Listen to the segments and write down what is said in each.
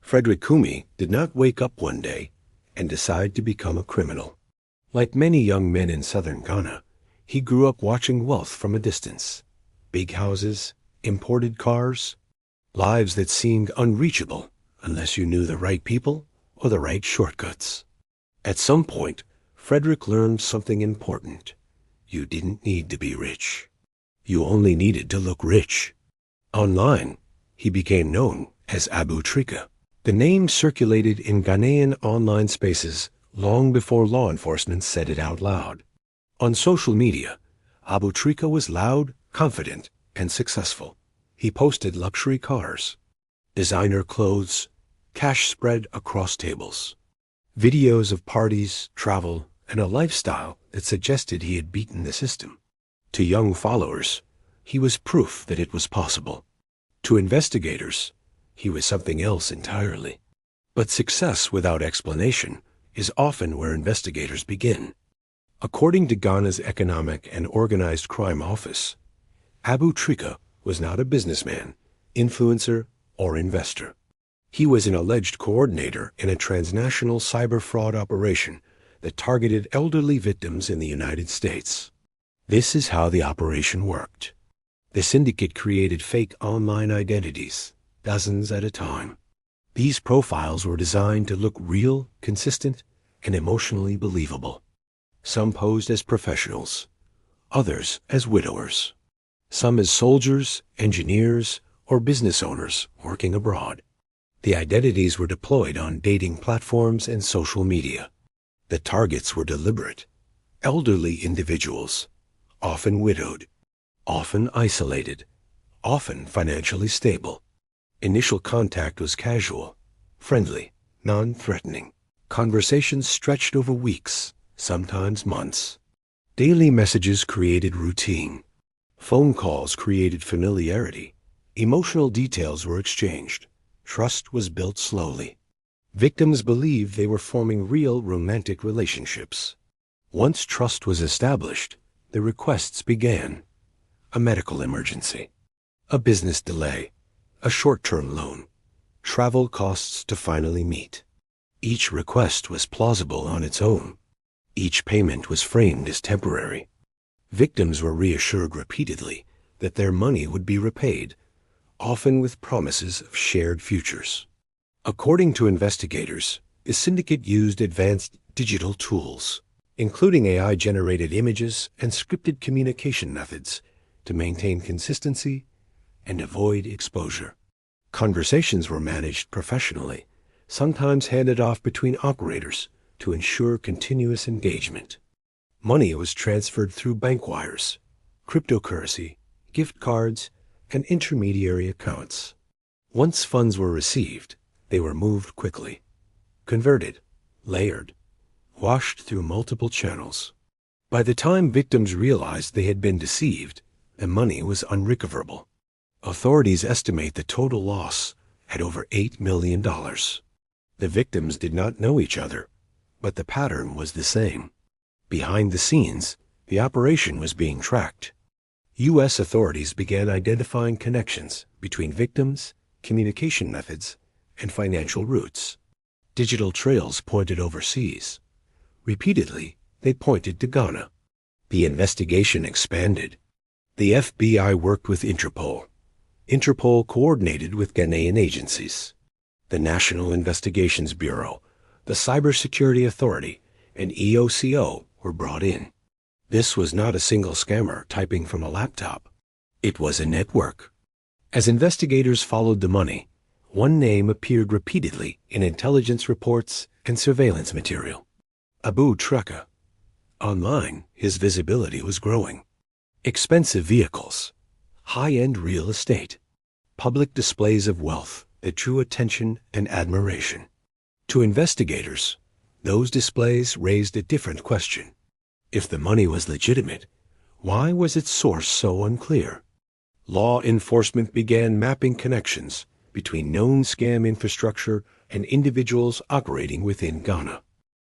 Frederick Kumi did not wake up one day and decide to become a criminal. Like many young men in southern Ghana, he grew up watching wealth from a distance. Big houses, imported cars, lives that seemed unreachable unless you knew the right people or the right shortcuts. At some point, Frederick learned something important. You didn't need to be rich. You only needed to look rich. Online, he became known as Abu TRICA. The name circulated in Ghanaian online spaces long before law enforcement said it out loud. On social media, Abu TRICA was loud, confident, and successful. He posted luxury cars, designer clothes, cash spread across tables, videos of parties, travel, and a lifestyle that suggested he had beaten the system. To young followers, he was proof that it was possible. To investigators, he was something else entirely. But success without explanation is often where investigators begin. According to Ghana's Economic and Organized Crime Office, Abu TRICA was not a businessman, influencer, or investor. He was an alleged coordinator in a transnational cyber fraud operation that targeted elderly victims in the United States. This is how the operation worked. The syndicate created fake online identities, dozens at a time. These profiles were designed to look real, consistent, and emotionally believable. Some posed as professionals, others as widowers, some as soldiers, engineers, or business owners working abroad. The identities were deployed on dating platforms and social media. The targets were deliberate, elderly individuals, often widowed, often isolated, often financially stable. Initial contact was casual, friendly, non-threatening. Conversations stretched over weeks, sometimes months. Daily messages created routine. Phone calls created familiarity. Emotional details were exchanged. Trust was built slowly. Victims believed they were forming real romantic relationships. Once trust was established, the requests began. A medical emergency, a business delay, a short-term loan, travel costs to finally meet. Each request was plausible on its own. Each payment was framed as temporary. Victims were reassured repeatedly that their money would be repaid, often with promises of shared futures. According to investigators, the syndicate used advanced digital tools, including AI-generated images and scripted communication methods, to maintain consistency and avoid exposure. Conversations were managed professionally, sometimes handed off between operators to ensure continuous engagement. Money was transferred through bank wires, cryptocurrency, gift cards, and intermediary accounts. Once funds were received, they were moved quickly, converted, layered, washed through multiple channels. By the time victims realized they had been deceived, the money was unrecoverable. Authorities estimate the total loss at over $8 million. The victims did not know each other, but the pattern was the same. Behind the scenes, the operation was being tracked. U.S. authorities began identifying connections between victims, communication methods, and financial routes. Digital trails pointed overseas. Repeatedly, they pointed to Ghana. The investigation expanded. The FBI worked with Interpol. Interpol coordinated with Ghanaian agencies. The National Investigations Bureau, the Cybersecurity Authority, and EOCO were brought in. This was not a single scammer typing from a laptop. It was a network. As investigators followed the money, one name appeared repeatedly in intelligence reports and surveillance material: Abu TRICA. Online, his visibility was growing. Expensive vehicles, high-end real estate, public displays of wealth that drew attention and admiration. To investigators, those displays raised a different question. If the money was legitimate, why was its source so unclear? Law enforcement began mapping connections between known scam infrastructure and individuals operating within Ghana.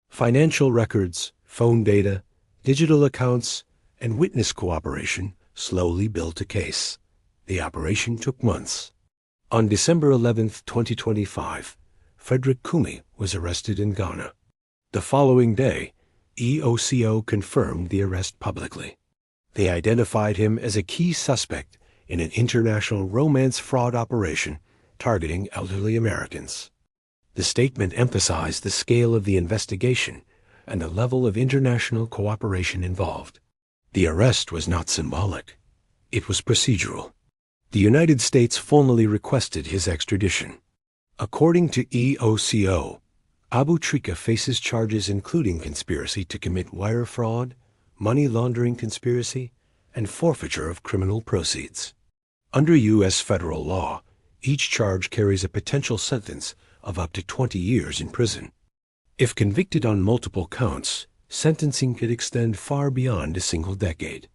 Financial records, phone data, digital accounts, and witness cooperation slowly built a case. The operation took months. On December 11, 2025, Frederick Kumi was arrested in Ghana. The following day, EOCO confirmed the arrest publicly. They identified him as a key suspect in an international romance fraud operation targeting elderly Americans. The statement emphasized the scale of the investigation and the level of international cooperation involved. The arrest was not symbolic. It was procedural. The United States formally requested his extradition. According to EOCO, Abu TRICA faces charges including conspiracy to commit wire fraud, money laundering conspiracy, and forfeiture of criminal proceeds. Under U.S. federal law, each charge carries a potential sentence of up to 20 years in prison. If convicted on multiple counts, sentencing could extend far beyond a single decade.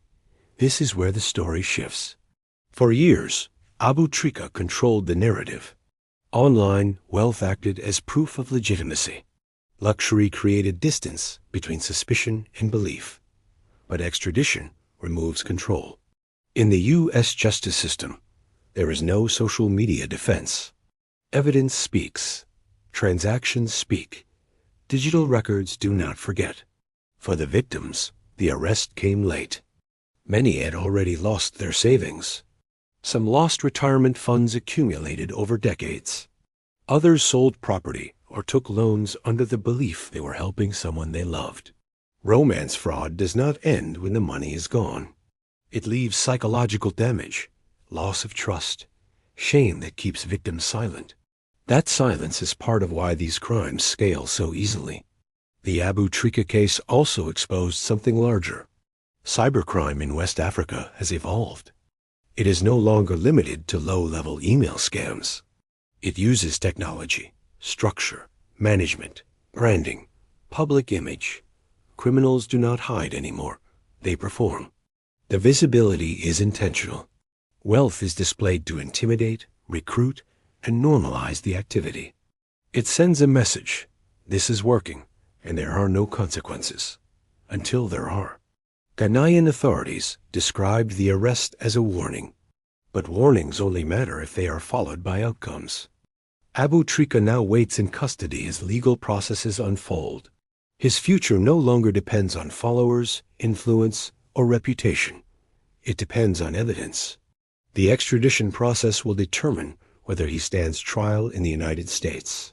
This is where the story shifts. For years, Abu TRICA controlled the narrative. Online, wealth acted as proof of legitimacy. Luxury created distance between suspicion and belief. But extradition removes control. In the U.S. justice system, there is no social media defense. Evidence speaks. Transactions speak. Digital records do not forget. For the victims, the arrest came late. Many had already lost their savings. Some lost retirement funds accumulated over decades. Others sold property or took loans under the belief they were helping someone they loved. Romance fraud does not end when the money is gone. It leaves psychological damage, loss of trust, shame that keeps victims silent. That silence is part of why these crimes scale so easily. The Abu TRICA case also exposed something larger. Cybercrime in West Africa has evolved. It is no longer limited to low-level email scams. It uses technology, structure, management, branding, public image. Criminals do not hide anymore. They perform. The visibility is intentional. Wealth is displayed to intimidate, recruit, and normalize the activity. It sends a message. This is working, and there are no consequences. Until there are. Ghanaian authorities described the arrest as a warning. But warnings only matter if they are followed by outcomes. Abu TRICA now waits in custody as legal processes unfold. His future no longer depends on followers, influence, or reputation. It depends on evidence. The extradition process will determine whether he stands trial in the United States.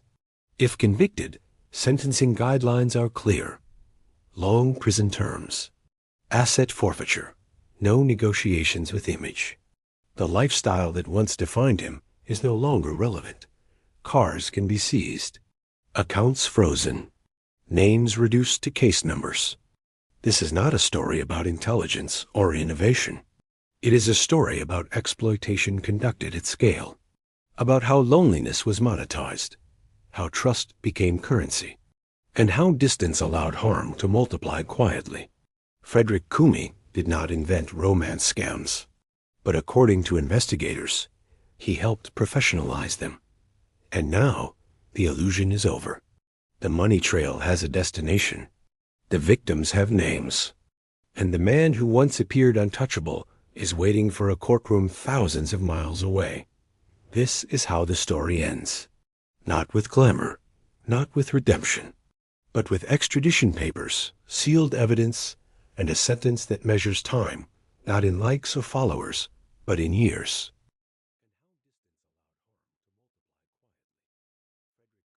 If convicted, sentencing guidelines are clear. Long prison terms. Asset forfeiture. No negotiations with image. The lifestyle that once defined him is no longer relevant. Cars can be seized. Accounts frozen. Names reduced to case numbers. This is not a story about intelligence or innovation. It is a story about exploitation conducted at scale. About how loneliness was monetized, how trust became currency, and how distance allowed harm to multiply quietly. Frederick Kumi did not invent romance scams, but according to investigators, he helped professionalize them. And now, the illusion is over. The money trail has a destination. The victims have names. And the man who once appeared untouchable is waiting for a courtroom thousands of miles away. This is how the story ends. Not with glamour, not with redemption, but with extradition papers, sealed evidence, and a sentence that measures time, not in likes or followers, but in years.